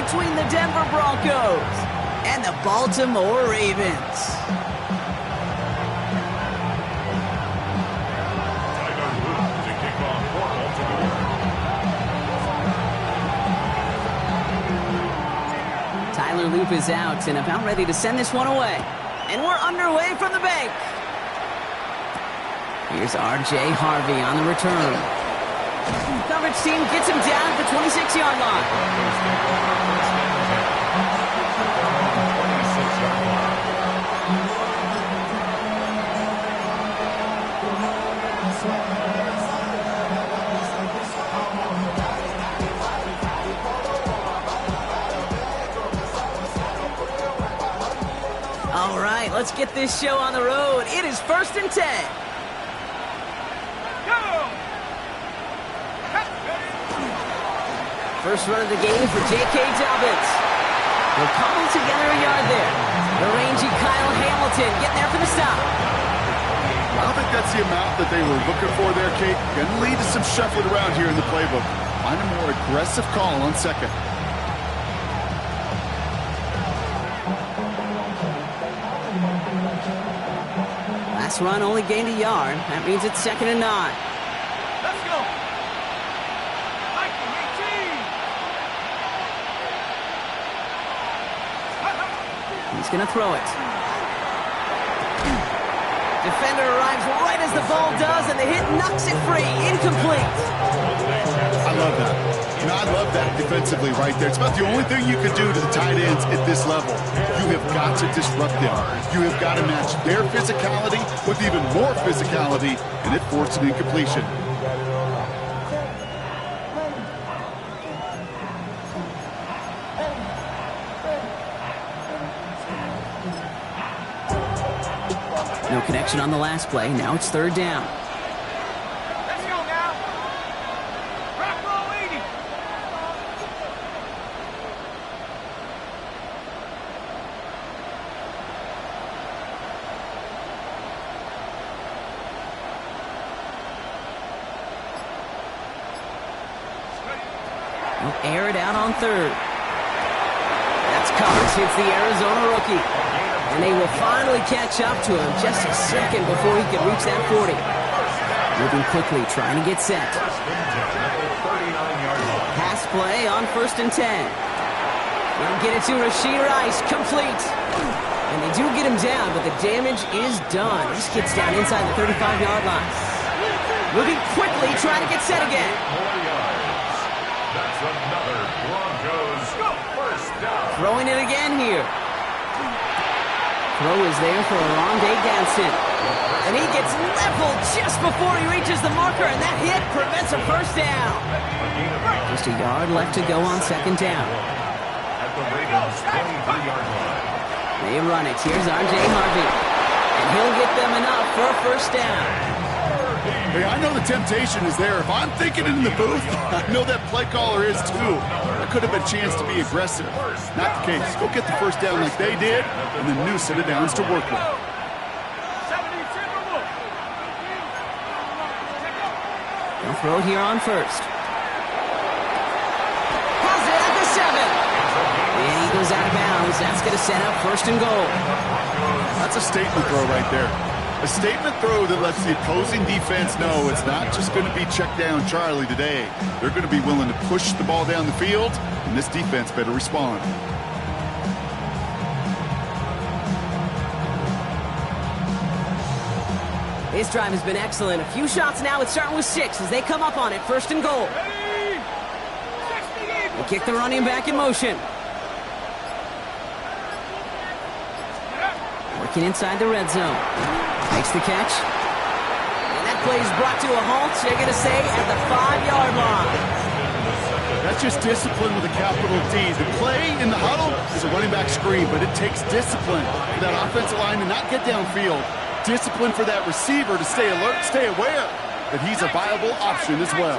between the Denver Broncos and the Baltimore Ravens. Tyler Loop is out and about ready to send this one away. And we're underway from the bank. Here's R.J. Harvey on the return. Coverage team gets him down at the 26-yard line. All right, let's get this show on the road. It is 1st and 10. First run of the game for J.K. Dobbins. They'll cobble together a yard there. The rangy Kyle Hamilton getting there for the stop. I don't think that's the amount that they were looking for there, Kate. Going to lead to some shuffling around here in the playbook. Find a more aggressive call on second. Last run only gained a yard. That means it's 2nd and 9. Let's go. He's going to throw it. Defender arrives right as the ball does, and the hit knocks it free. Incomplete. I love that. You know, I love that defensively right there. It's about the only thing you can do to the tight ends at this level. You have got to disrupt them. You have got to match their physicality with even more physicality, and it forced an incompletion. No connection on the last play. Now it's 3rd down. Let's go now. Rock roll 80. He'll air it out on 3rd. That's covered. Hits the Arizona rookie. And they will finally catch up to him just a second before he can reach that 40. Moving quickly, trying to get set. Pass play on 1st and 10. They'll get it to Rashee Rice, complete. And they do get him down, but the damage is done. This gets down inside the 35-yard line. Moving quickly, trying to get set again. That's another Broncos first down. Throwing it again here. Throw is there for Rondé Ganson. And he gets leveled just before he reaches the marker, and that hit prevents a first down. Just a yard left to go on 2nd down. At the Ravens' 23-yard line. They run it. Here's R.J. Harvey. And he'll get them enough for a first down. Hey, I know the temptation is there. If I'm thinking in the booth, I know that play caller is too. That could have been a chance to be aggressive. Not the case. Go get the first down like they did, and then new set of downs to work with. They'll throw here on 1st. Has it at the 7. And he goes out of bounds. That's going to set up 1st and goal. That's a statement throw right there. A statement throw that lets the opposing defense know it's not just going to be check down Charlie today. They're going to be willing to push the ball down the field, and this defense better respond. This drive has been excellent. A few shots now. It's starting with 6 as they come up on it. 1st and goal. They kick the running back in motion. Working inside the red zone. Makes the catch. And that play is brought to a halt. They're going to say at the 5-yard line. That's just discipline with a capital D. The play in the huddle is a running back screen, but it takes discipline for that offensive line to not get downfield. Discipline for that receiver to stay alert, stay aware that he's a viable option as well.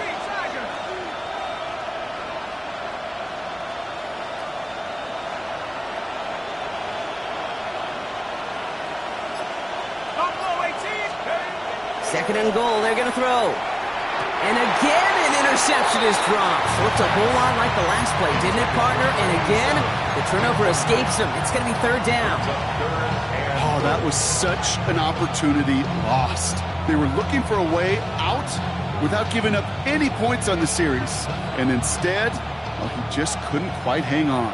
Second and goal, they're going to throw. And again, an interception is dropped. Looked a whole lot like the last play, didn't it, partner? And again, the turnover escapes him. It's going to be third down. Oh, that was such an opportunity lost. They were looking for a way out without giving up any points on the series. And instead, well, he just couldn't quite hang on.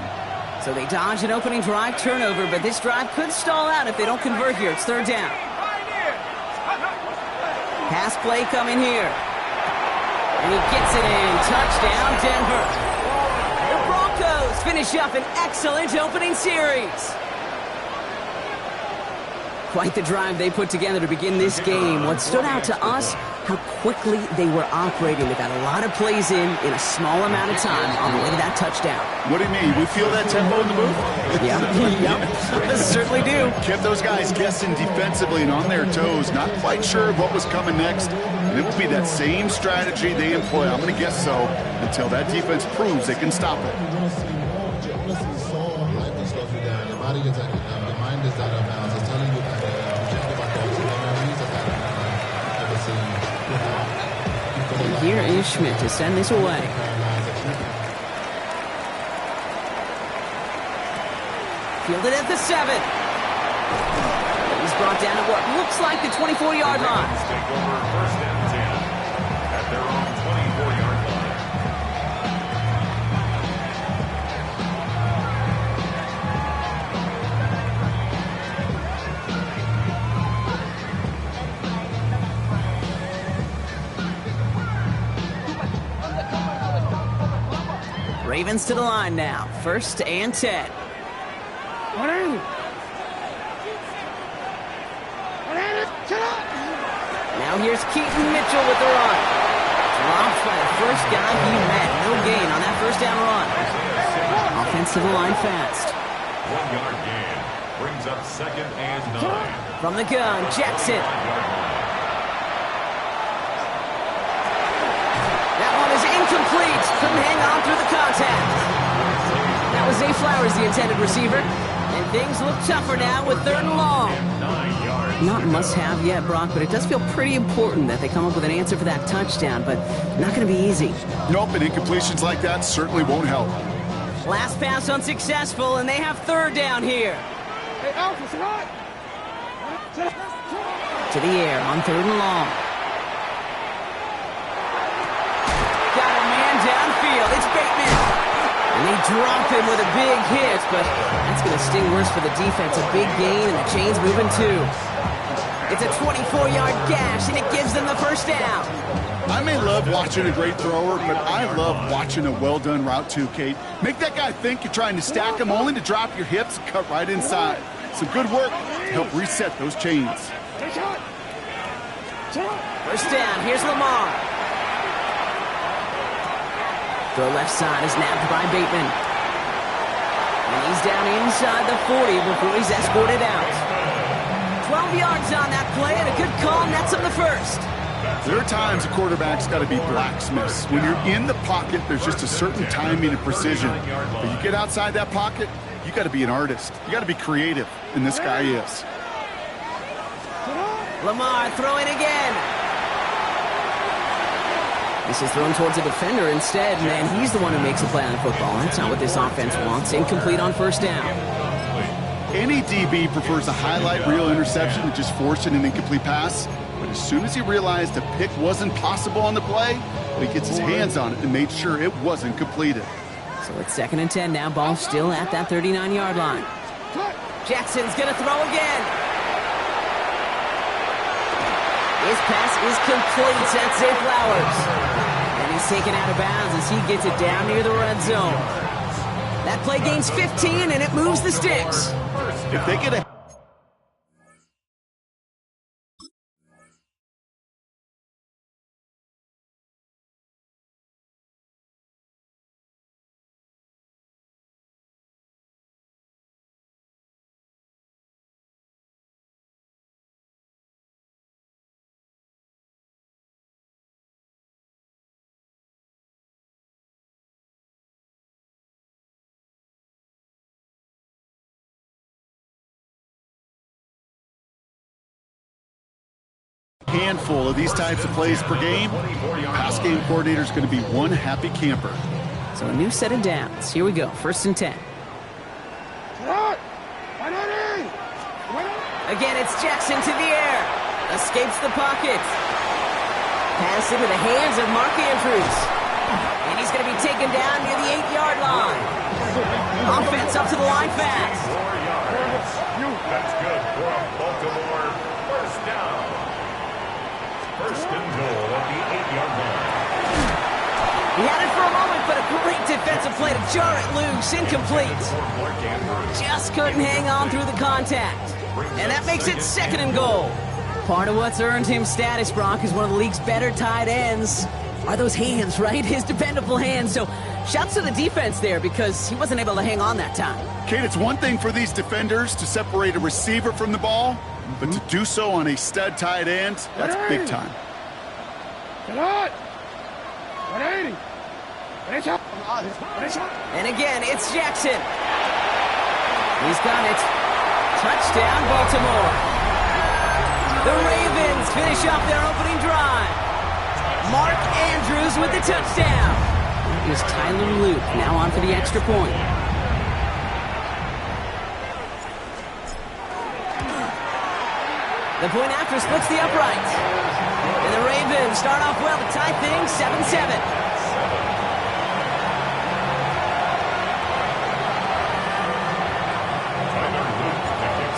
So they dodge an opening drive turnover, but this drive could stall out if they don't convert here. It's third down. Pass play coming here. And he gets it in. Touchdown, Denver. The Broncos finish up an excellent opening series. Quite the drive they put together to begin this game. What stood out to us, how quickly they were operating. They got a lot of plays in a small amount of time on the way to that touchdown. What do you mean? We feel that tempo in the booth? Yeah, certainly do. Kept those guys guessing defensively and on their toes, not quite sure what was coming next. And it will be that same strategy they employ, I'm going to guess so, until that defense proves they can stop it. And here is Schmidt to send this away. Fielded at the 7. He's brought down at what looks like the 24-yard line. Take over first and 10 at their own 24-yard line. Ravens to the line now. First and 10. Now here's Keaton Mitchell with the run. Dropped by the first guy he met. No gain on that first down run. Offense to the line fast. 1-yard gain brings up second and 9. From the gun, Jackson. That one is incomplete. Couldn't hang on through the contact. That was Zay Flowers, the intended receiver. And things look tougher now with third and long. 9 yards. Not must-have yet, Brock, but it does feel pretty important that they come up with an answer for that touchdown, but not going to be easy. Nope, and incompletions like that certainly won't help. Last pass unsuccessful, and they have third down here. To the air on third and long. Got a man downfield. It's Bateman. And they drop him with a big hit, but that's going to sting worse for the defense. A big gain, and the chain's moving too. It's a 24-yard gash, and it gives them the first down. I may love watching a great thrower, but I love watching a well-done route too, Kate. Make that guy think you're trying to stack him only to drop your hips and cut right inside. Some good work to help reset those chains. First down, here's Lamar. The left side is nabbed by Bateman. And he's down inside the 40 before he's escorted out. 12 yards on that play, and a good call nets him the first. There are times a quarterback's got to be blacksmiths. When you're in the pocket, there's just a certain timing and precision. But you get outside that pocket, you got to be an artist. You got to be creative, and this guy is. Lamar throwing again. This is thrown towards a defender instead, and he's the one who makes a play on the football. That's not what this offense wants. Incomplete on first down. Any DB prefers a highlight reel interception to just forcing an incomplete pass. But as soon as he realized a pick wasn't possible on the play, he gets his hands on it and made sure it wasn't completed. So it's second and 10 now. Ball still at that 39-yard line. Jackson's going to throw again. His pass is complete. That's Zay Flowers. And he's taken out of bounds as he gets it down near the red zone. That play gains 15, and it moves the sticks. If they get a handful of these types of plays per game, pass game coordinator is going to be one happy camper. So a new set of downs. Here we go, 1st and 10. Again, it's Jackson to the air. Escapes the pocket. Pass into the hands of Mark Andrews. And he's going to be taken down near the 8-yard line. Offense up to the line fast. 4 yards. That's good for a Baltimore first down. 1st and goal at the 8-yard line. He had it for a moment, but a great defensive play to jar it loose. Incomplete. Just couldn't hang on through the contact. And that makes it 2nd and goal. Part of what's earned him status, Brock, is one of the league's better tight ends. Are those hands, right? His dependable hands. So shouts to the defense there because he wasn't able to hang on that time. Kate, it's one thing for these defenders to separate a receiver from the ball, but to do so on a stud tight end, that's big time. And again, it's Jackson. He's got it. Touchdown, Baltimore. The Ravens finish off their opening drive. Mark Andrews with the touchdown. Here's Tyler Luke now on for the extra point. The point after splits the uprights. And the Ravens start off well to tie things 7-7.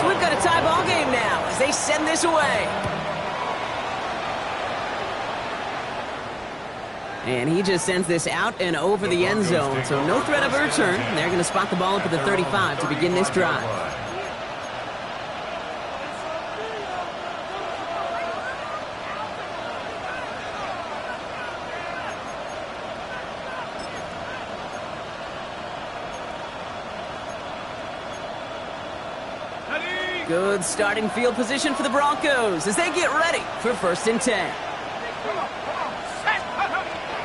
So we've got a tie ball game now as they send this away. And he just sends this out and over the end zone. So no threat of a return. They're going to spot the ball up at the 35 to begin this drive. Good starting field position for the Broncos as they get ready for 1st and 10.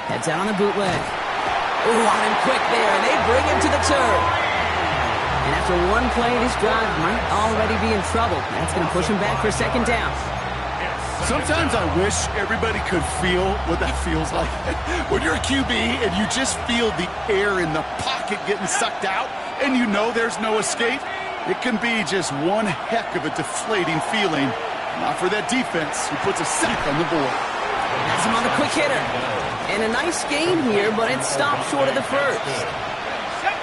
Heads out on the bootleg. Ooh, on him quick there, and they bring him to the turf. And after one play, this drive might already be in trouble. That's going to push him back for 2nd down. Sometimes I wish everybody could feel what that feels like. When you're a QB and you just feel the air in the pocket getting sucked out, and you know there's no escape, it can be just one heck of a deflating feeling. Not for that defense who puts a sack on the board. Has him on the quick hitter. And a nice game here, but it stopped short of the first.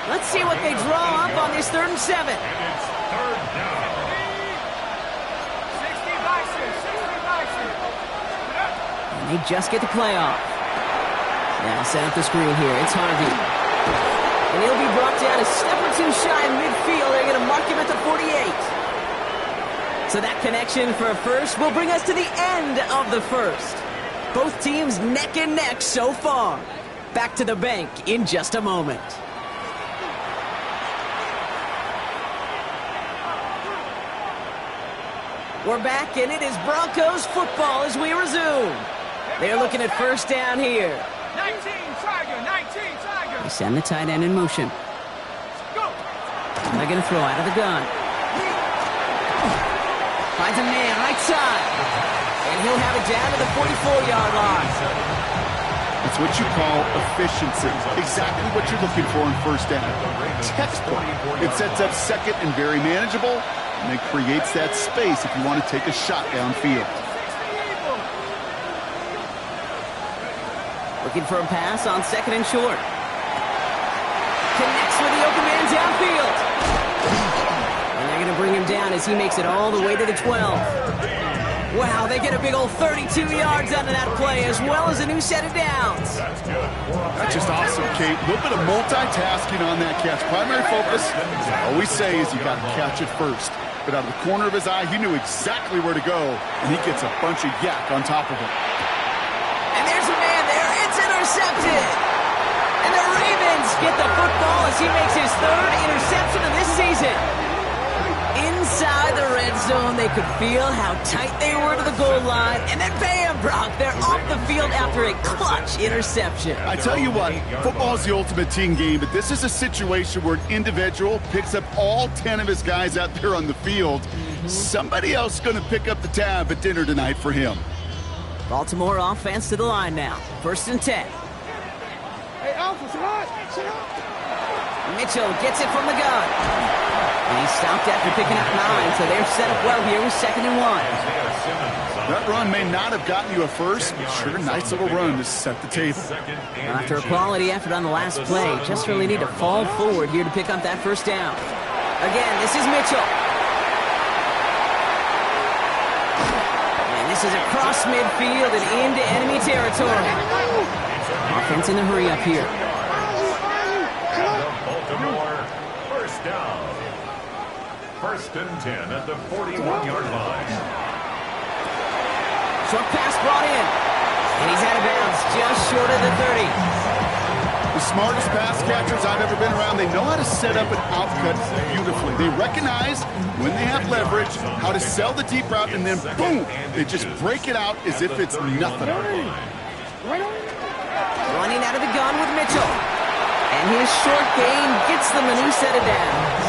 Let's see what they draw up on this 3rd and 7. And it's 3rd down. 60 And they just get the play off. Now set up the screen here. It's Harvey. And he'll be brought down a step or two shy of midfield. They're going to mark him at the 48. So that connection for a first will bring us to the end of the first. Both teams neck and neck so far. Back to the bank in just a moment. We're back, and it is Broncos football as we resume. They're looking at 1st down here. 19 Tiger. They send the tight end in motion. Go. They're going to throw out of the gun. Finds a man right side. And he'll have it down to the 44-yard line. It's what you call efficiency. Exactly what you're looking for in 1st down. Textbook. It sets up 2nd and very manageable, and it creates that space if you want to take a shot downfield. Looking for a pass on 2nd and short. Connects with the open man downfield. And they're going to bring him down as he makes it all the way to the 12. Wow, they get a big old 32 yards out of that play, as well as a new set of downs. That's just awesome, Kate. A little bit of multitasking on that catch. Primary focus, as I always say, is you got to catch it first. But out of the corner of his eye, he knew exactly where to go, and he gets a bunch of yak on top of it. And there's a man there. It's intercepted. And the Ravens get the football as he makes his 3rd interception of this season. Inside the red zone, they could feel how tight they were to the goal line. And then bam, Brock, they're off the field after a clutch interception. I tell you what, football is the ultimate team game, but this is a situation where an individual picks up all 10 of his guys out there on the field. Somebody else is going to pick up the tab at dinner tonight for him. Baltimore offense to the line now. 1st and 10. Hey, Alpha, sit up. Mitchell gets it from the gun. And he's stopped after picking up 9, so they're set up well here with 2nd and 1. That run may not have gotten you a first, but sure, nice little run to set the table. After a quality effort on the last play, just really need to fall forward here to pick up that 1st down. Again, this is Mitchell. And this is across midfield and into enemy territory. Offense in the hurry up here. Baltimore, 1st down. 1st and 10 at the 41-yard line. Short pass brought in. And he's out of bounds just short of the 30. The smartest pass catchers I've ever been around, they know how to set up an outcut beautifully. They recognize when they have leverage, how to sell the deep route, and then boom, they just break it out as if it's nothing. Running out of the gun with Mitchell. And his short gain gets them a new set of downs.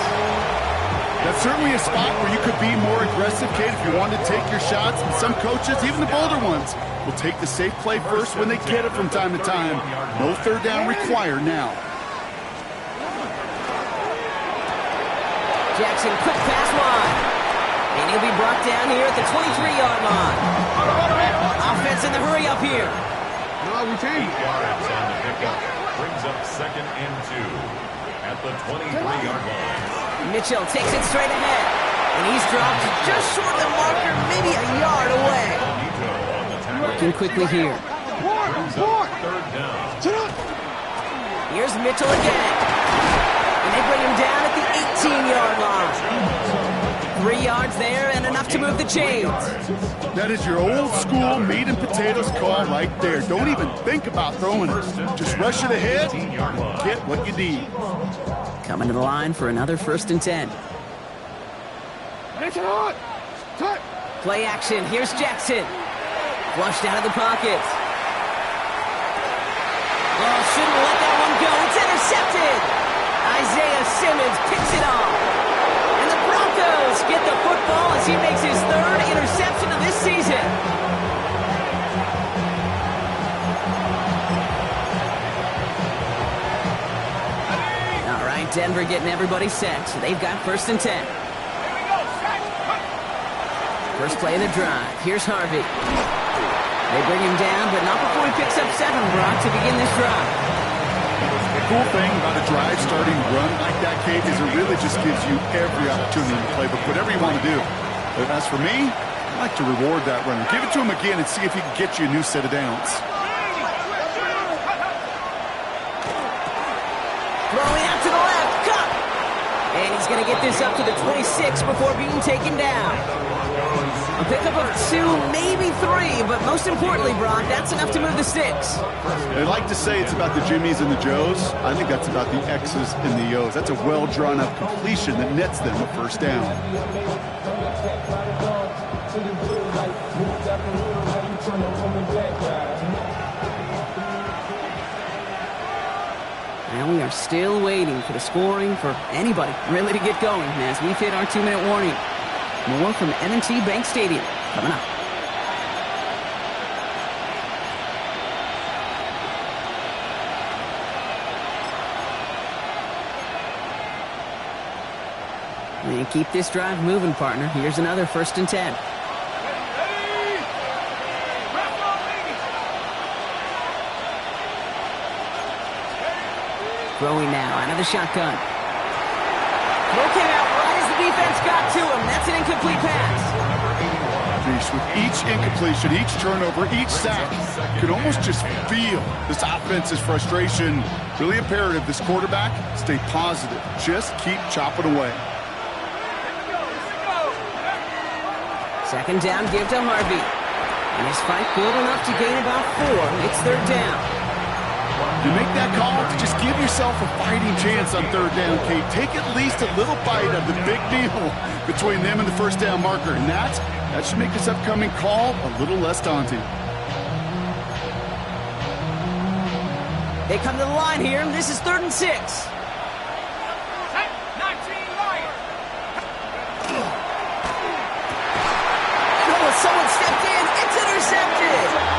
That's certainly a spot where you could be more aggressive, Kate, if you want to take your shots. And some coaches, even the bolder ones, will take the safe play first when they get it from time to time. No 3rd down required now. Jackson, quick pass wide. And he'll be brought down here at the 23-yard line. Offense in the hurry up here. No, we 8 yards on the pickup. Brings up 2nd and 2 at the 23-yard line. Mitchell takes it straight ahead. And he's dropped just short of the marker, maybe a yard away. Working quickly here. Brings up 3rd down. Here's Mitchell again. And they bring him down at the 18-yard line. 3 yards there and enough to move the chains. That is your old school meat and potatoes call right there. Don't even think about throwing it. Just rush it ahead and get what you need. Coming to the line for another 1st and 10. Play action. Here's Jackson. Flushed out of the pocket. Oh, shouldn't let that one go. It's intercepted. Isaiah Simmons picks it off. And the Broncos get the football as he makes his 3rd interception of this season. All right, Denver getting everybody set. So they've got 1st and 10. First play of the drive. Here's Harvey. They bring him down, but not before he picks up 7, Brock, to begin this drive. The cool thing about a drive starting run like that, Kate, is it really just gives you every opportunity to play, but whatever you want to do. But as for me, I like to reward that runner. Give it to him again and see if he can get you a new set of downs. Throwing out to the left. Cut! And he's going to get this up to the 26 before being taken down. A pickup of 2, maybe 3, but most importantly, Brock, that's enough to move the sticks. They like to say it's about the Jimmies and the Joes. I think that's about the X's and the O's. That's a well-drawn-up completion that nets them a 1st down. Now we are still waiting for the scoring for anybody really to get going as we've hit our 2-minute warning. More from M.O.E.T. Bank Stadium coming up. And keep this drive moving, partner. Here's another 1st and 10. Throwing now, out of the shotgun. Throw came out right as the defense got to him. That's an incomplete pass. With each incompletion, each turnover, each sack, you can almost just feel this offense's frustration. Really imperative, this quarterback, stay positive. Just keep chopping away. 2nd down, give to Harvey. And his fight good enough to gain about 4. It's 3rd down. You make that call to just give yourself a fighting chance on 3rd down, Kate. Take at least a little bite of the big deal between them and the 1st down marker. And that should make this upcoming call a little less daunting. They come to the line here, and this is 3rd and 6. 19 Lions. Oh, someone stepped in. It's intercepted.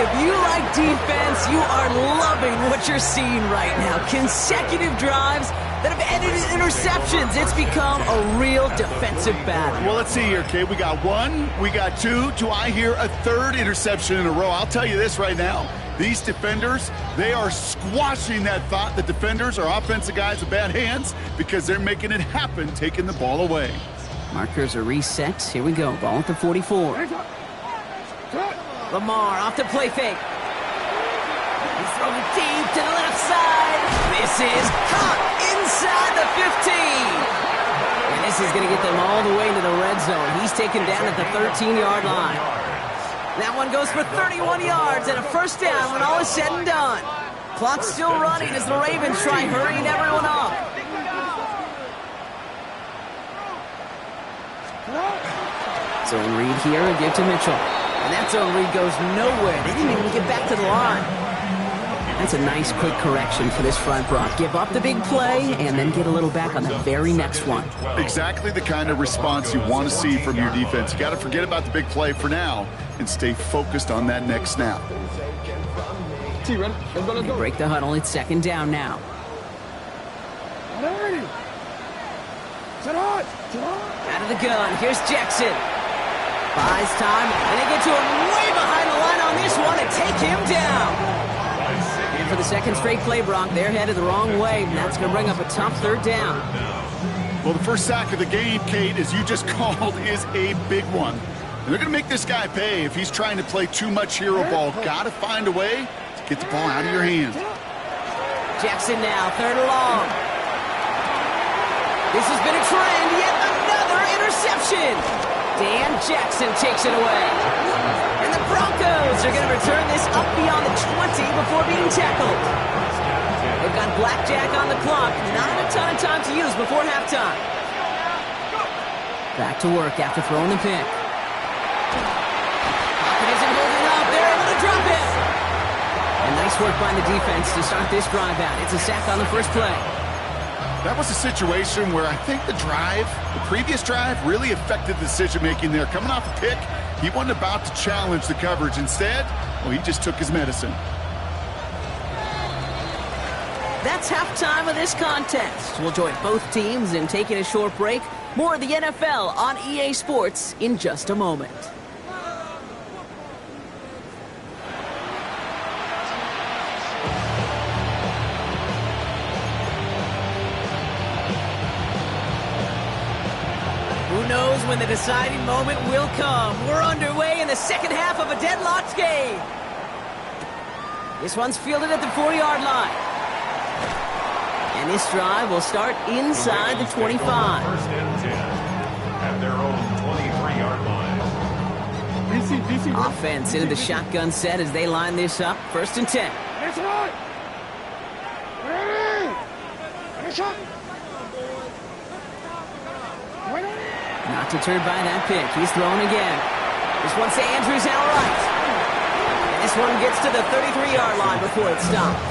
if you like defense, you are loving what you're seeing right now. Consecutive drives that have ended in interceptions. It's become a real defensive battle. Well, let's see here, kid. We got one, we got two. Do I hear a third interception in a row? I'll tell you this right now. These defenders, they are squashing that thought that defenders are offensive guys with bad hands because they're making it happen, taking the ball away. Markers are reset. Here we go. Ball at the 44. Lamar off the play fake. He's throwing it deep to the left side. This is caught inside the 15. And this is going to get them all the way into the red zone. He's taken down at the 13-yard line. That one goes for 31 yards and a first down when all is said and done. Clock's still running as the Ravens try hurrying everyone up. Zone read here and give to Mitchell. And that zone read goes nowhere. They didn't even get back to the line. That's a nice quick correction for this front, Brock. Give up the big play and then get a little back on the very next one. Exactly the kind of response you want to see from your defense. You got to forget about the big play for now and stay focused on that next snap. They break the huddle. It's second down now. Out of the gun. Here's Jackson. Buys time, and they get to him way behind the line on this one and take him down. And for the second straight play, Brock, they're headed the wrong way, and that's going to bring up a tough third down. Well, the first sack of the game, Kate, as you just called, is a big one. And they're going to make this guy pay if he's trying to play too much hero ball. Got to find a way to get the ball out of your hands. Jackson now, third and long. This has been a trend, yet another interception. Dan Jackson takes it away. And the Broncos are going to return this up beyond the 20 before being tackled. They've got blackjack on the clock. Not a ton of time to use before halftime. Back to work after throwing the pick. Pocket isn't holding up. They're able to drop it. And nice work by the defense to start this drive out. It's a sack on the first play. That was a situation where I think the previous drive, really affected the decision-making there. Coming off a pick, he wasn't about to challenge the coverage. Instead, well, he just took his medicine. That's halftime of this contest. We'll join both teams in taking a short break. More of the NFL on EA Sports in just a moment. Who knows when the deciding moment will come? We're underway in the second half of a deadlocked game. This one's fielded at the 4-yard line. And this drive will start inside the 25. First and 10 at their own 23-yard line. Offense into the shotgun set as they line this up. First and 10. Not deterred by that pick. He's thrown again. This one's to Andrews out right. And this one gets to the 33-yard line before it stops.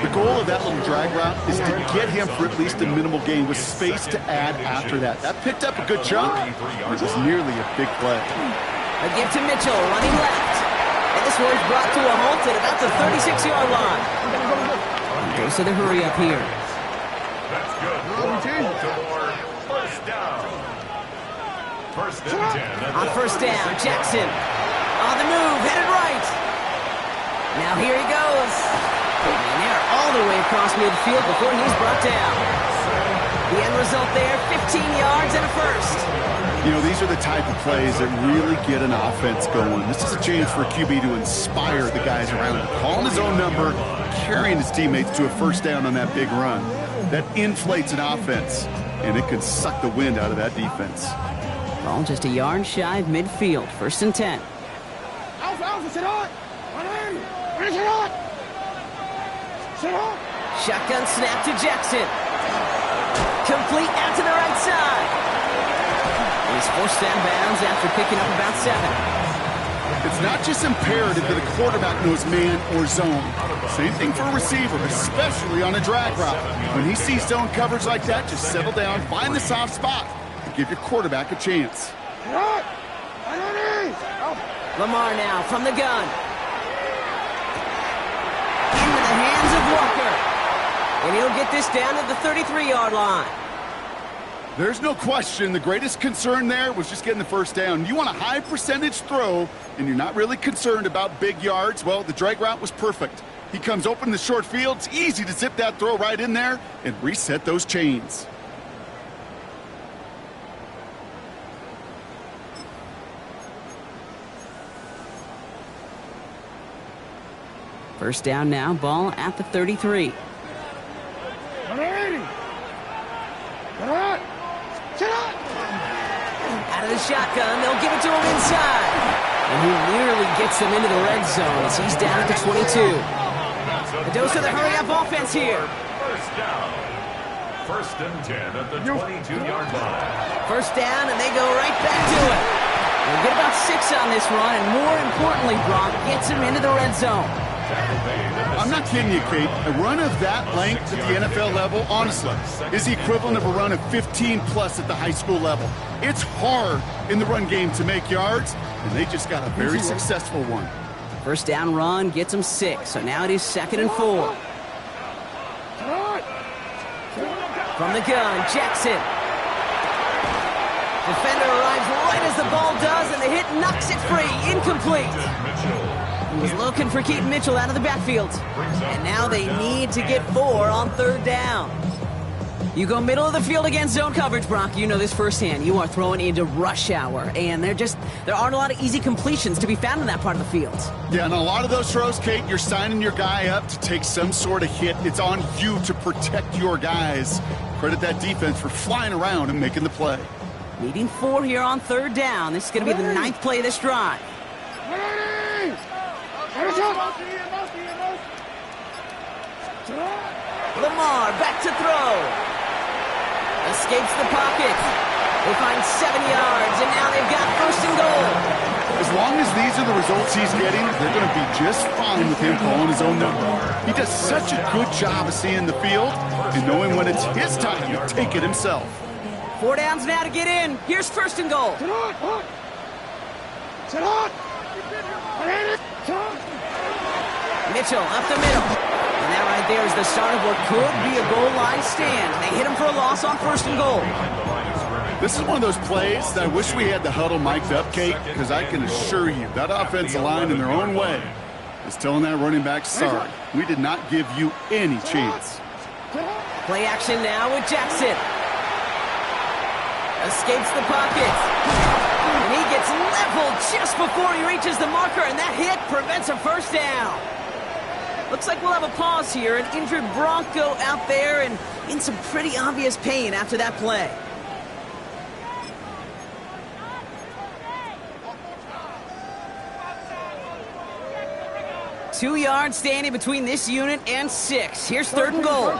The goal of that little drag route is to get him for at least a minimal gain with space to add after that. That picked up a good chunk. It was nearly a big play. A give to Mitchell, running left. And this one's brought to a halt at about the 36-yard line. Goes to the hurry up here. That's good. Baltimore, first down. First and 10. On first down, Jackson. On the move, headed right. Now here he goes. And they're all the way across midfield before he's brought down. The end result there, 15 yards and a first. You know, these are the type of plays that really get an offense going. This is a chance for a QB to inspire the guys around him. Calling his own number, carrying his teammates to a first down on that big run. That inflates an offense, and it can suck the wind out of that defense. Ball just a yard shy of midfield. First and 10. Shotgun snap to Jackson. Complete out to the right side. And he's forced out of bounds after picking up about 7. It's not just imperative that a quarterback knows man or zone. Same thing for a receiver, especially on a drag route. When he sees zone coverage like that, just settle down, find the soft spot, and give your quarterback a chance. Lamar now from the gun. And he'll get this down to the 33-yard line. There's no question the greatest concern there was just getting the first down. You want a high percentage throw, and you're not really concerned about big yards. Well, the drag route was perfect. He comes open in the short field. It's easy to zip that throw right in there and reset those chains. First down now, ball at the 33. Out of the shotgun, they'll give it to him inside. And he nearly gets them into the red zone as he's down at the 22. A dose of the hurry-up offense here. First down. First and 10 at the 22-yard line. First down, and they go right back to it. They'll get about 6 on this run, and more importantly, Brock gets him into the red zone. I'm not kidding you, Kate. A run of that length at the NFL level, honestly, is the equivalent of a run of 15-plus at the high school level. It's hard in the run game to make yards, and they just got a very successful one. First down run gets him 6, so now it is 2nd and 4. From the gun, Jackson. Defender arrives right as the ball does, and the hit knocks it free. Incomplete. He was looking for Keaton Mitchell out of the backfield. And now they need to get 4 on 3rd down. You go middle of the field against zone coverage, Brock. You know this firsthand. You are throwing into rush hour, and there aren't a lot of easy completions to be found in that part of the field. Yeah, and a lot of those throws, Kate, you're signing your guy up to take some sort of hit. It's on you to protect your guys. Credit that defense for flying around and making the play. Needing 4 here on 3rd down. This is going to be the 9th play of this drive. Lamar back to throw. Escapes the pocket. They find 7 yards, and now they've got 1st and goal. As long as these are the results he's getting, they're going to be just fine with him calling his own number. He does such a good job of seeing the field and knowing when it's his time to take it himself. 4 downs now to get in. Here's 1st and goal. Mitchell up the middle. And that right there is the start of what could be a goal line stand. They hit him for a loss on 1st and goal. This is one of those plays that I wish we had the huddle mic'd up, Kate, because I can assure you that offensive line in their own way is telling that running back, sorry, we did not give you any chance. Play action now with Jackson. Escapes the pocket. And he gets leveled just before he reaches the marker, and that hit prevents a 1st down. Looks like we'll have a pause here. An injured Bronco out there and in some pretty obvious pain after that play. Two yards standing between this unit and 6. Here's 3rd and goal.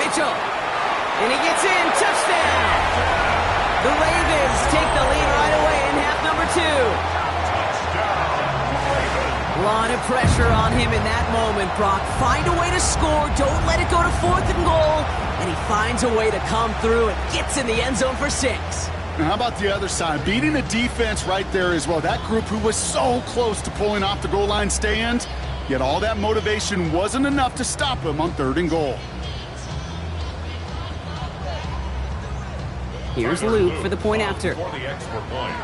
Mitchell. And he gets in. Touchdown. The Ravens take the lead right away in half number 2. A lot of pressure on him in that moment, Brock. Find a way to score. Don't let it go to 4th and goal. And he finds a way to come through and gets in the end zone for 6. Now, how about the other side? Beating a defense right there as well. That group who was so close to pulling off the goal line stand, yet all that motivation wasn't enough to stop him on 3rd and goal. Here's Luke for the point after. For the extra point.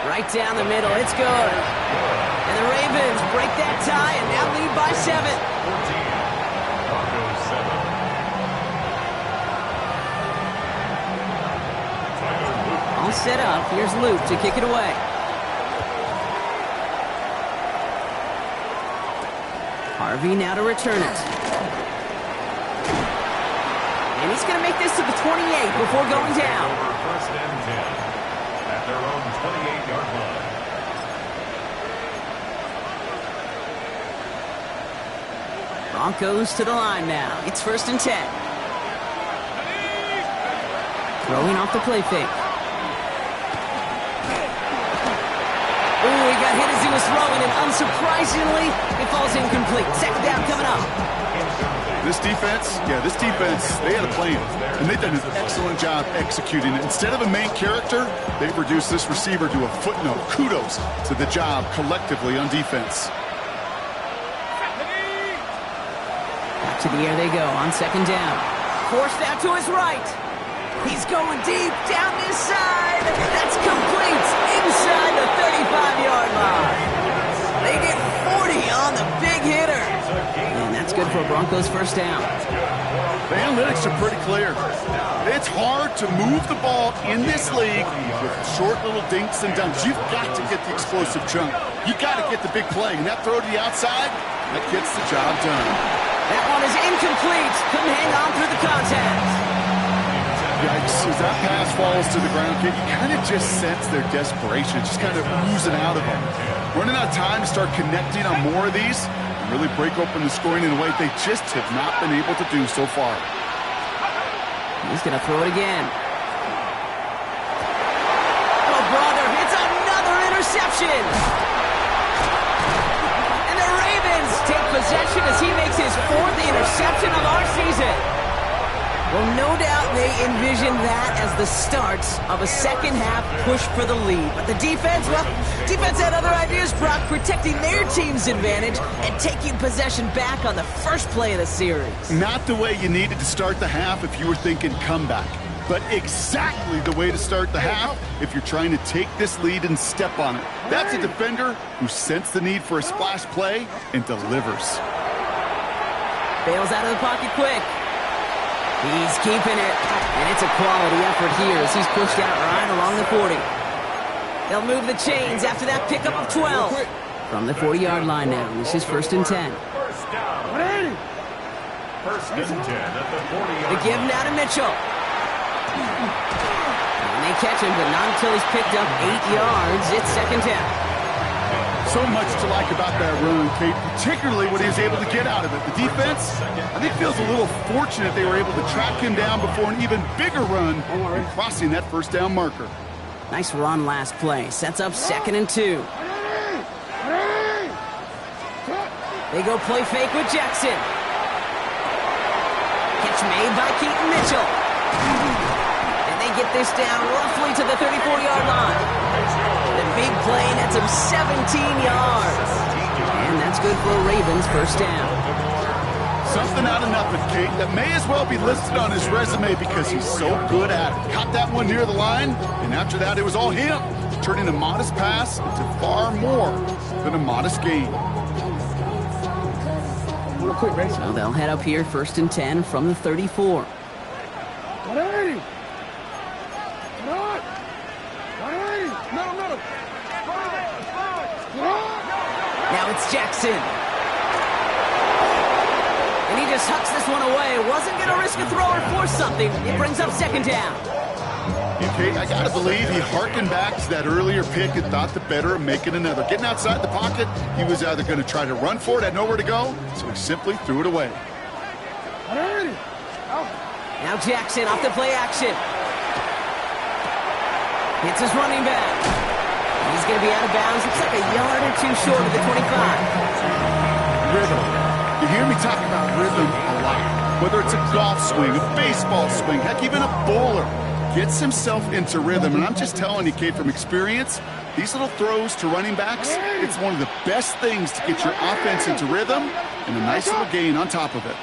Right down the middle. It's good. And the Ravens break that tie and now lead by 7. 14. Broncos 7. All set up. Here's Luke to kick it away. Harvey now to return it. And he's going to make this to the 28 before going down. First and 10 at their own 28-yard line. Broncos to the line now. It's 1st and 10. Throwing off the play fake. Ooh, he got hit as he was throwing. defense, they had a plan, and they've done an excellent job executing it. Instead of a main character, they've reduced this receiver to a footnote. Kudos to the job collectively on defense. Back to the air they go on second down. Forced out to his right. He's going deep down this side. That's complete inside the 35-yard line. They get 40 on the big hitter. And that's good for a Broncos first down. The analytics are pretty clear. It's hard to move the ball in this league with short little dinks and dunks. You've got to get the explosive chunk. You've got to get the big play. And that throw to the outside, that gets the job done. That one is incomplete. Couldn't hang on through the contact. Yikes. As that pass falls to the ground, you kind of just sense their desperation. Just kind of oozing out of them. Running out of time to start connecting on more of these and really break open the scoring in a way they just have not been able to do so far. He's going to throw it again. Oh, brother, it's another interception. And the Ravens take possession as he makes his 4th interception of our season. Well, no doubt they envisioned that as the start of a second-half push for the lead. But the defense, well, defense had other ideas, Brock, protecting their team's advantage and taking possession back on the first play of the series. Not the way you needed to start the half if you were thinking comeback, but exactly the way to start the half if you're trying to take this lead and step on it. That's a defender who sensed the need for a splash play and delivers. Bails out of the pocket quick. He's keeping it, and it's a quality effort here as he's pushed out right along the 40. They'll move the chains after that pickup of 12. From the 40-yard line now, this is 1st and 10. First down. First and 10 at the 40-yard line. The give now to Mitchell. And they catch him, but not until he's picked up 8 yards. It's second down. So much to like about that run, Kate, particularly what he was able to get out of it. The defense, I think, feels a little fortunate they were able to track him down before an even bigger run and crossing that first down marker. Nice run last play. Sets up 2nd and 2. They go play fake with Jackson. Catch made by Keaton Mitchell. And they get this down roughly to the 34-yard line. The big play nets him 17 yards. And that's good for a Ravens first down. Something out of nothing, Kate, that may as well be listed on his resume because he's so good at it. Caught that one near the line, and after that it was all him, turning a modest pass into far more than a modest gain. So they'll head up here 1st and 10 from the 34. Now it's Jackson. And he just hucks this one away. Wasn't going to risk a throw or force something. It brings up 2nd down. Okay, I gotta believe he harkened back to that earlier pick and thought the better of making another. Getting outside the pocket, he was either going to try to run for it, had nowhere to go, so he simply threw it away. Now Jackson off the play action. Hits his running back. He's going to be out of bounds. Looks like a yard or 2 short of the 25. Rhythm. You hear me talk about rhythm a lot. Whether it's a golf swing, a baseball swing, heck, even a bowler gets himself into rhythm. And I'm just telling you, Kate, from experience, these little throws to running backs, it's one of the best things to get your offense into rhythm and a nice little gain on top of it.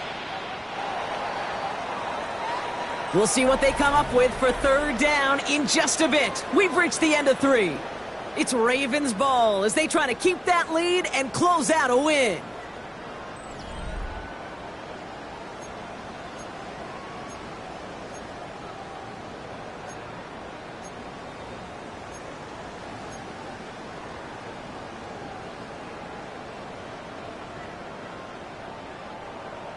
We'll see what they come up with for 3rd down in just a bit. We've reached the end of 3. It's Ravens ball as they try to keep that lead and close out a win.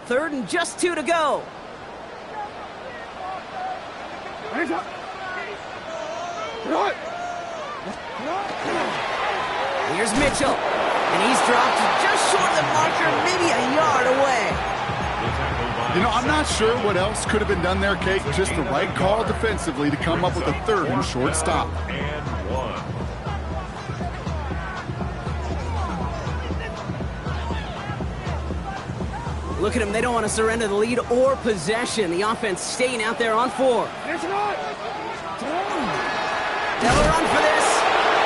Third and just 2 to go. Here's Mitchell, and he's dropped just short of the marker, maybe a yard away. You know, I'm not sure what else could have been done there, Kate. Just the right call defensively to come up with a 3rd and short stop. And 1. Look at them. They don't want to surrender the lead or possession. The offense staying out there on 4. They'll run for this.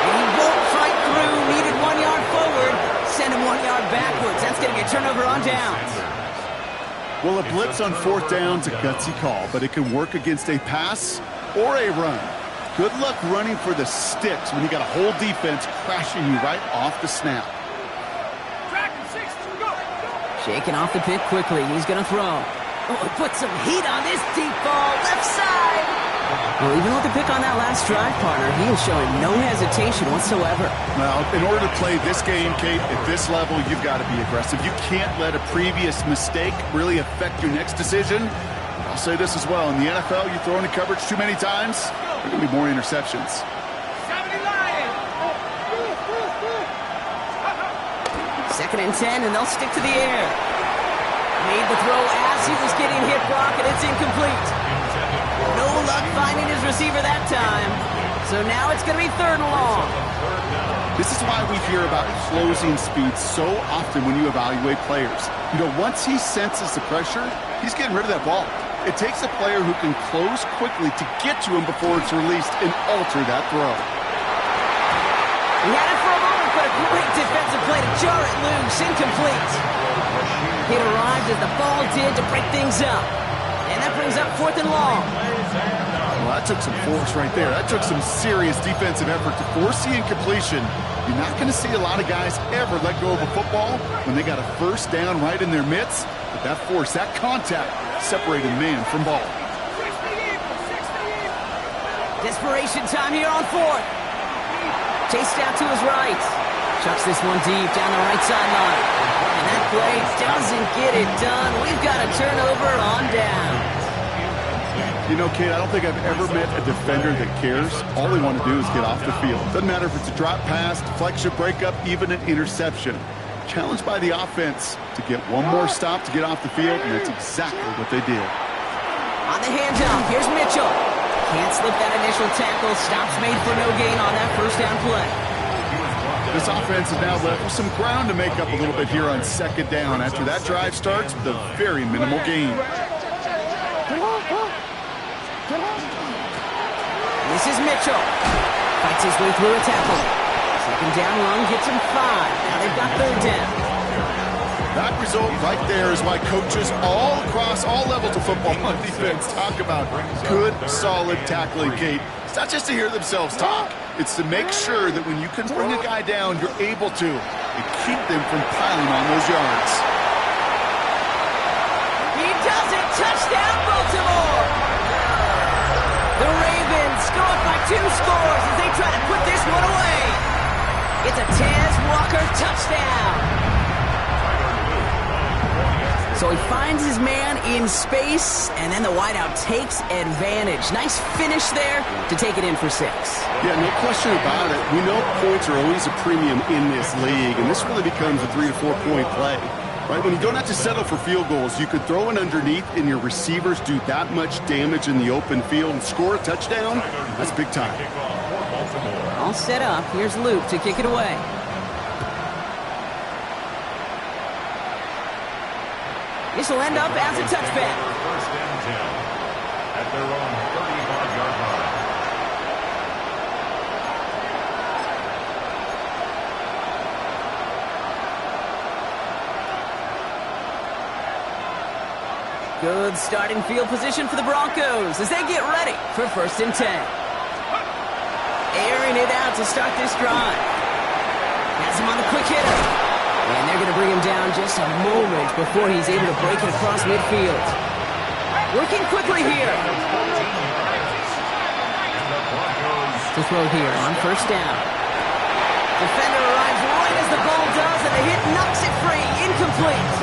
And he won't fight through. Needed 1 yard forward. Send him 1 yard backwards. That's going to get turnover on downs. Well, a blitz on 4th down's a gutsy call, but it can work against a pass or a run. Good luck running for the sticks when you got a whole defense crashing you right off the snap. Shaking off the pick quickly. He's going to throw. Oh, he put some heat on this deep ball. Left side. Well, even with the pick on that last drive, partner, he is showing no hesitation whatsoever. Well, in order to play this game, Kate, at this level, you've got to be aggressive. You can't let a previous mistake really affect your next decision. I'll say this as well. In the NFL, you throw into coverage too many times, there are going to be more interceptions. 2nd and 10, and they'll stick to the air. Made the throw as he was getting hit block, and it's incomplete. No luck finding his receiver that time. So now it's going to be 3rd and long. This is why we hear about closing speed so often when you evaluate players. You know, once he senses the pressure, he's getting rid of that ball. It takes a player who can close quickly to get to him before it's released and alter that throw. He had it for a moment, but a great defensive play to jar it loose. Incomplete. It arrived as the ball did to break things up. And that brings up 4th and long. Well, that took some force right there. That took some serious defensive effort to force the incompletion. You're not going to see a lot of guys ever let go of a football when they got a 1st down right in their midst. But that force, that contact, separated man from ball. Desperation time here on 4th. Chased out to his right. Chucks this one deep down the right sideline. And that play doesn't get it done. We've got a turnover on down. You know, Kate, I don't think I've ever met a defender that cares. All they want to do is get off the field. Doesn't matter if it's a drop pass, deflection, breakup, even an interception. Challenged by the offense to get one more stop to get off the field, and that's exactly what they did. On the handoff, here's Mitchell. Can't slip that initial tackle. Stops made for no gain on that 1st down play. This offense is now left with some ground to make up a little bit here on 2nd down after that drive starts with a very minimal gain. This is Mitchell. Fights his way through a tackle. 2nd down run gets him 5. Now they've got 3rd down. That result right there is why coaches all across all levels of football on defense talk about good, solid tackling, Kate. It's not just to hear themselves talk. It's to make sure that when you can bring a guy down, you're able to and keep them from piling on those yards. He does it! Touchdown, Baltimore! The Ravens go up by 2 scores as they try to put this one away. It's a Tez Walker touchdown. So he finds his man in space, and then the wideout takes advantage. Nice finish there to take it in for 6. Yeah, no question about it. We know points are always a premium in this league, and this really becomes a 3 to 4 point play. Right? When you don't have to settle for field goals, you could throw it underneath, and your receivers do that much damage in the open field and score a touchdown. That's big time. All set up. Here's Luke to kick it away. This will end up as a touchback. 1st and 10 at their own 35-yard line. Good starting field position for the Broncos as they get ready for 1st and 10. Airing it out to start this drive. Has him on the quick hitter. And they're going to bring him down just a moment before he's able to break it across midfield. Working quickly here. To throw here on 1st down. Defender arrives right as the ball does, and the hit knocks it free. Incomplete.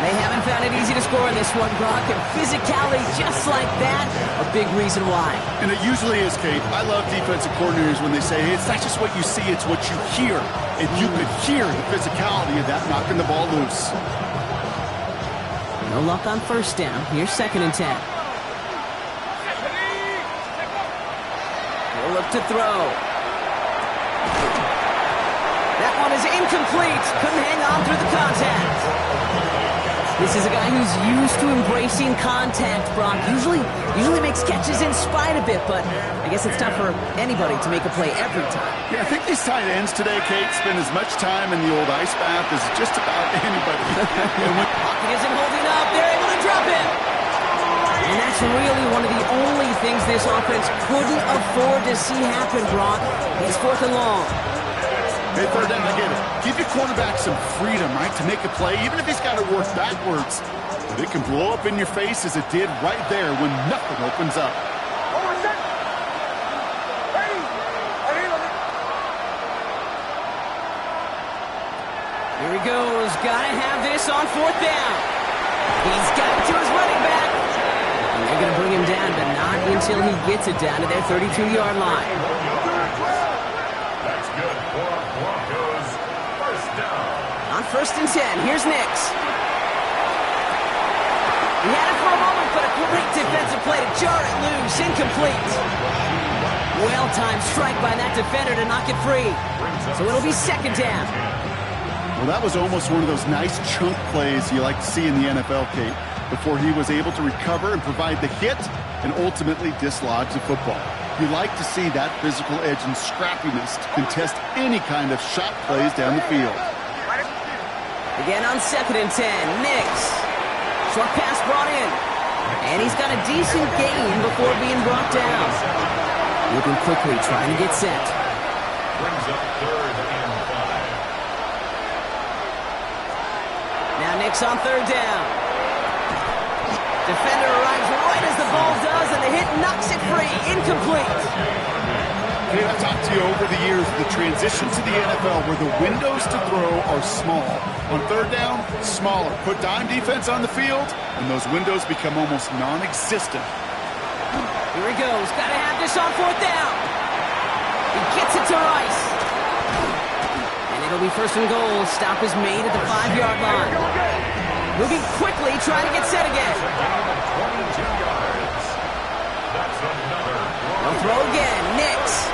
They haven't found it easy to score in this one, Brock, and physicality just like that, a big reason why. And it usually is, Kate. I love defensive coordinators when they say, hey, it's not just what you see, it's what you hear. And you could hear the physicality of that knocking the ball loose. No luck on 1st down. Here's 2nd and 10. He'll look to throw. That one is incomplete. Couldn't hang on through the contact. This is a guy who's used to embracing contact, Brock. Usually makes catches in spite of it, but I guess it's tough for anybody to make a play every time. Yeah, I think these tight ends today, Kate, spend as much time in the old ice bath as just about anybody. Pocket isn't holding up. They're able to drop it. And that's really one of the only things this offense couldn't afford to see happen, Brock. It's 4th and long. Hey, 3rd down, I get it. Give your cornerback some freedom, right, to make a play, even if he's got to work backwards. But it can blow up in your face as it did right there when nothing opens up. Here he goes. Gotta have this on 4th down. He's got it to his running back. And they're going to bring him down, but not until he gets it down to their 32-yard line. That's good for Broncos. 1st down. On 1st and 10, here's Nix. He had it for a moment, but a great defensive play to jar it loose. Incomplete. Well-timed strike by that defender to knock it free. So it'll be 2nd down. Well, that was almost one of those nice chunk plays you like to see in the NFL, Kate, before he was able to recover and provide the hit and ultimately dislodge the football. You like to see that physical edge and scrappiness to contest any kind of shot plays down the field. Again on 2nd and 10, Nix. Short pass brought in. And he's got a decent gain before being brought down. Moving quickly, trying to get set. Brings up 3rd and 5. Now Nix on 3rd down. Defender arrives right as the ball does, and the hit knocks it free. Incomplete. Hey, I've talked to you over the years, the transition to the NFL where the windows to throw are small. On 3rd down, smaller. Put dime defense on the field, and those windows become almost non-existent. Here he goes. Got to have this on 4th down. He gets it to Rice. And it'll be 1st and goal. Stop is made at the 5-yard line. Moving quickly, trying to get set again. 22 yards. That's another. They'll throw again. Nix.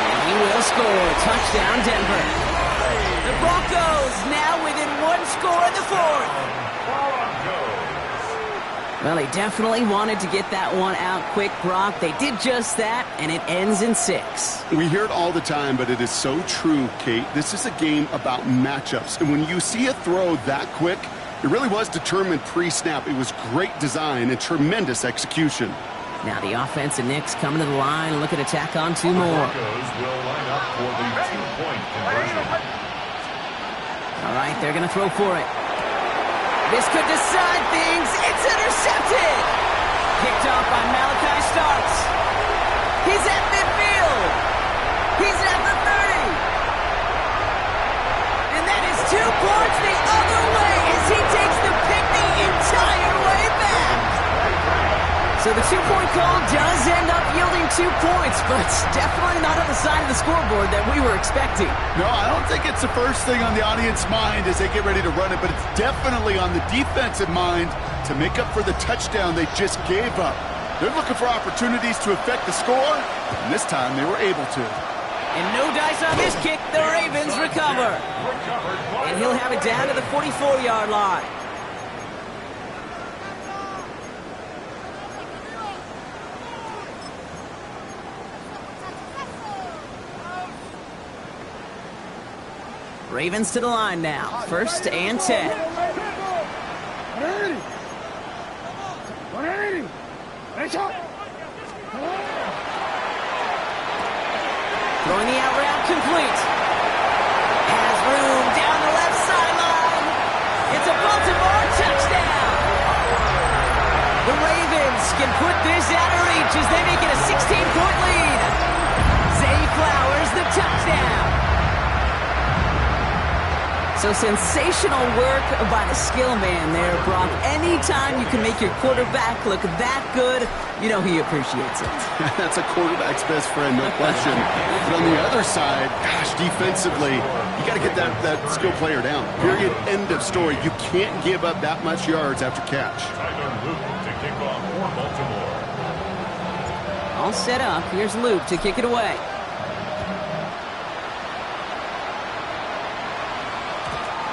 And he will score. Touchdown, Denver. The Broncos now within 1 score in the 4th. Well, they definitely wanted to get that one out quick, Brock. They did just that, and it ends in 6. We hear it all the time, but it is so true, Kate. This is a game about matchups. And when you see a throw that quick, it really was determined pre-snap. It was great design and tremendous execution. Now the offense and Nix coming to the line and looking to tack on 2 more. Broncos will line up for the 2-point conversion. All right, they're going to throw for it. This could decide things. It's intercepted. Picked off by Malachi Starks. He's at midfield. He's at the 30. And that is 2 points the other way as he takes the pick the entire way back. So the 2-point call does end up yielding 2 points, but it's definitely not on the side of the scoreboard that we were expecting. No, I don't think it's the first thing on the audience's mind as they get ready to run it, but it's definitely on the defensive mind to make up for the touchdown they just gave up. They're looking for opportunities to affect the score, and this time they were able to. And no dice on this kick. The Ravens recover. And he'll have it down to the 44-yard line. Ravens to the line now. 1st and 10. 180. 180. Nice shot. Throwing the out route complete. Has room down the left sideline. It's a Baltimore touchdown. The Ravens can put this out of reach as they make it a 16-point lead. Zay Flowers, the touchdown. So sensational work by the skill man there, Brock. Anytime you can make your quarterback look that good, you know he appreciates it. That's a quarterback's best friend, no question. But on the other side, gosh, defensively, you got to get that skill player down. Period. End of story. You can't give up that much yards after catch. Tyler Luke to kick off for Baltimore. All set up. Here's Luke to kick it away.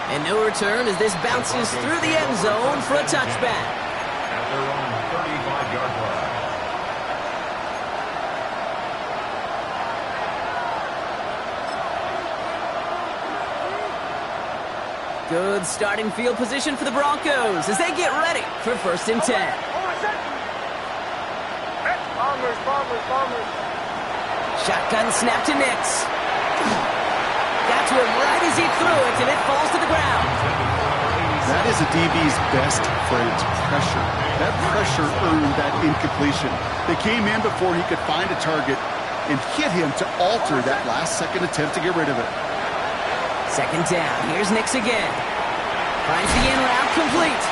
And no return as this bounces through the end zone for a touchback. At their own 35-yard line. Good starting field position for the Broncos as they get ready for 1st and 10. Shotgun snap to Nix. Got to him right as he threw it, and it falls to the ground. That is a DB's best friend, pressure. That pressure earned that incompletion. They came in before he could find a target and hit him to alter that last-second attempt to get rid of it. 2nd down. Here's Nix again. Finds the in route complete.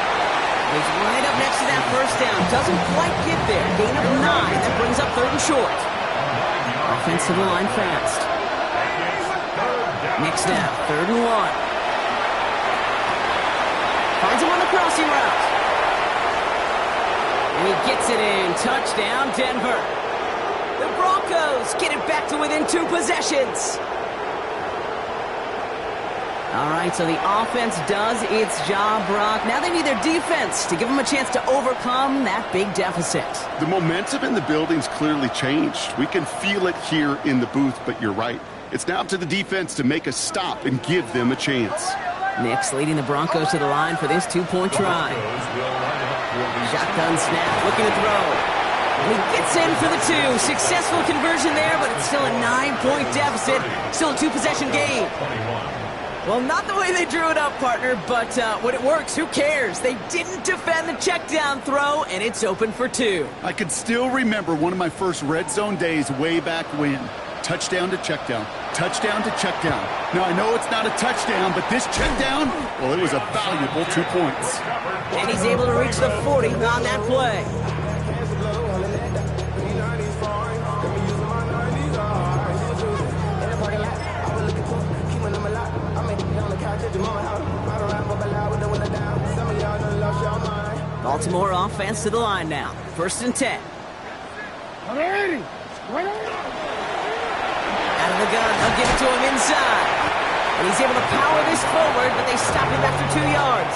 He's right up next to that 1st down. Doesn't quite get there. Gain of 9. That brings up 3rd and short. Offense to the line fast. Nix now. 3rd and 1. Finds him on the crossing route. And he gets it in. Touchdown, Denver. The Broncos get it back to within 2 possessions. All right, so the offense does its job, Brock. Now they need their defense to give them a chance to overcome that big deficit. The momentum in the building's clearly changed. We can feel it here in the booth, but you're right. It's now up to the defense to make a stop and give them a chance. Nix leading the Broncos to the line for this 2-point try. Shotgun snap, looking to throw. And he gets in for the 2. Successful conversion there, but it's still a 9-point deficit. Still a 2-possession game. Well, not the way they drew it up, partner, but when it works, who cares? They didn't defend the check down throw, and it's open for 2. I can still remember one of my first red zone days way back when. Touchdown to check down. Touchdown to check down. Now, I know it's not a touchdown, but this check down, well, it was a valuable 2 points. And he's able to reach the 40 on that play. Baltimore offense to the line now. 1st and 10. Out of the gun, they'll give it to him inside. And he's able to power this forward, but they stop him after 2 yards.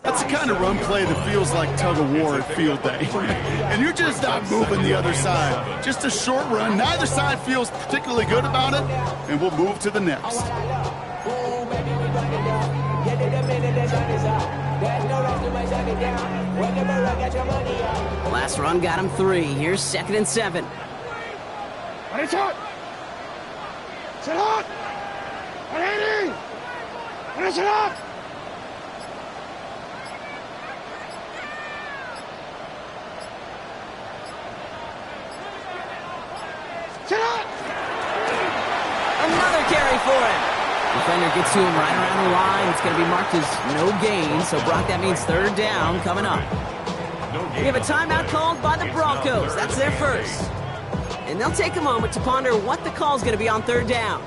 That's the kind of run play that feels like tug-of-war at field day. And you're just not moving the other side. Just a short run. Neither side feels particularly good about it, and we'll move to the next. Last run got him 3. Here's 2nd and 7. Another carry for him. Defender gets to him right around the line. It's going to be marked as no gain. So, Brock, that means 3rd down coming up. We have a timeout called by the Broncos. That's their first. And they'll take a moment to ponder what the call is going to be on 3rd down.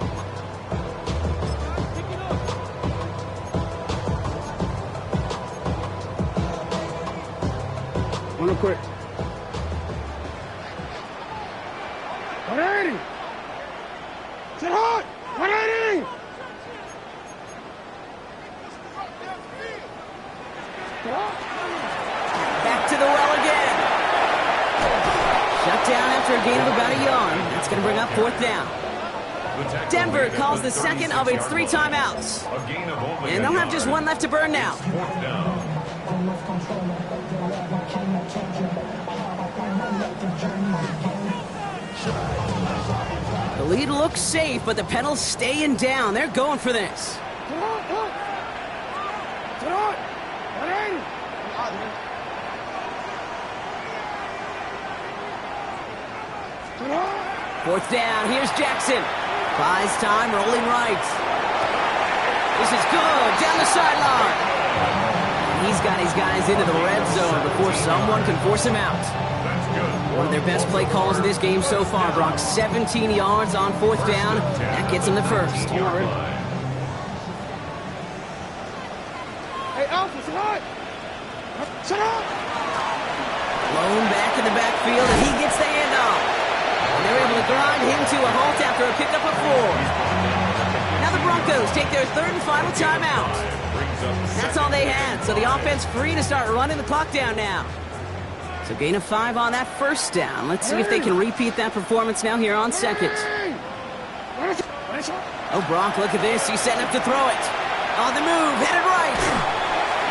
Real quick. 180. Sit hot. 180. Back to the well again. Shut down after a gain of about a yard. That's going to bring up 4th down. Denver calls the second of its 3 timeouts. And they'll have just 1 left to burn now. The lead looks safe, but the pedal's staying down. They're going for this. 4th down. Here's Jackson. Buys time, rolling right. This is good. Down the sideline. He's got his guys into the red zone before someone can force him out. One of their best play calls of this game so far, Brock. 17 yards on 4th down. That gets him the first. Hey, Alpha, sit up! Sit up! Blown back in the backfield, and he gets the handoff. And they're able to grind him to a halt after a pickup of 4. Now the Broncos take their 3rd and final timeout. That's all they had, so the offense free to start running the clock down now. So gain of 5 on that 1st down. Let's see if they can repeat that performance now here on 2nd. Oh, Brock, look at this. He's setting up to throw it. On the move, headed right.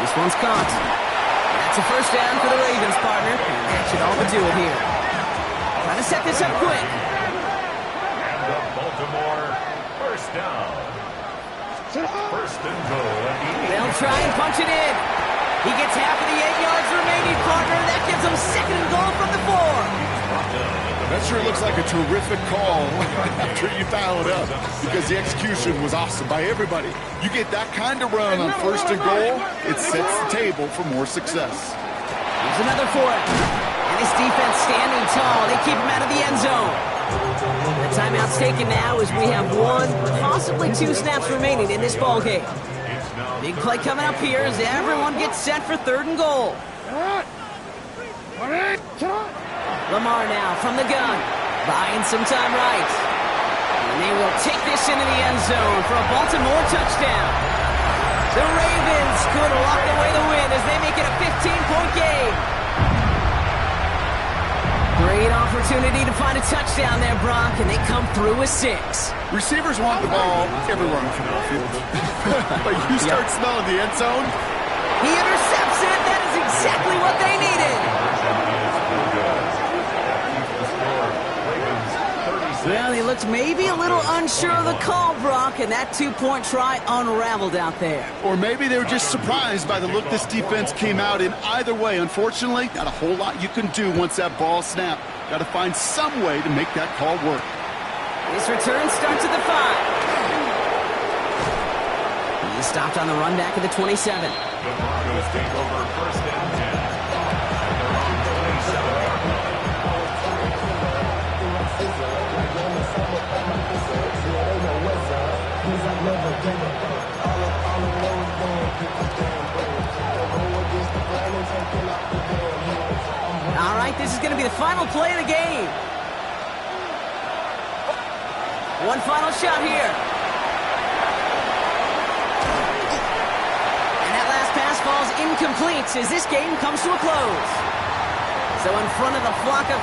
This one's caught. That's a 1st down for the Ravens, partner. And that should all but do it here. Trying to set this up quick. And the Baltimore 1st down. 1st and goal at the 8. They'll try and punch it in. He gets half of the 8 yards remaining, partner. That gives him 2nd and goal from the 4. That sure looks like a terrific call after you dial it up, because the execution was awesome by everybody. You get that kind of run on 1st and goal, it sets the table for more success. Here's another for it. And this defense standing tall. They keep him out of the end zone. The timeout's taken now as we have 1, possibly 2 snaps remaining in this ball game. Big play coming up here as everyone gets set for 3rd and goal. Lamar now from the gun, buying some time right. And they will take this into the end zone for a Baltimore touchdown. The Ravens could walk away the win as they make it a 15-point game. Great opportunity to find a touchdown there, Brock, and they come through with 6. Receivers want the ball everywhere on the football field. But you start smelling the end zone. He intercepts it. That is exactly what they needed. Well, he looked maybe a little unsure of the call, Brock, and that 2-point try unraveled out there. Or maybe they were just surprised by the look this defense came out in. Either way, unfortunately, not a whole lot you can do once that ball snapped. Got to find some way to make that call work. This return starts at the 5. He stopped on the run back at the 27. The Broncos take over 1st and 10. And they're on the 27. All right, this is going to be the final play of the game. One final shot here. And that last pass falls incomplete as this game comes to a close. So in front of the flock of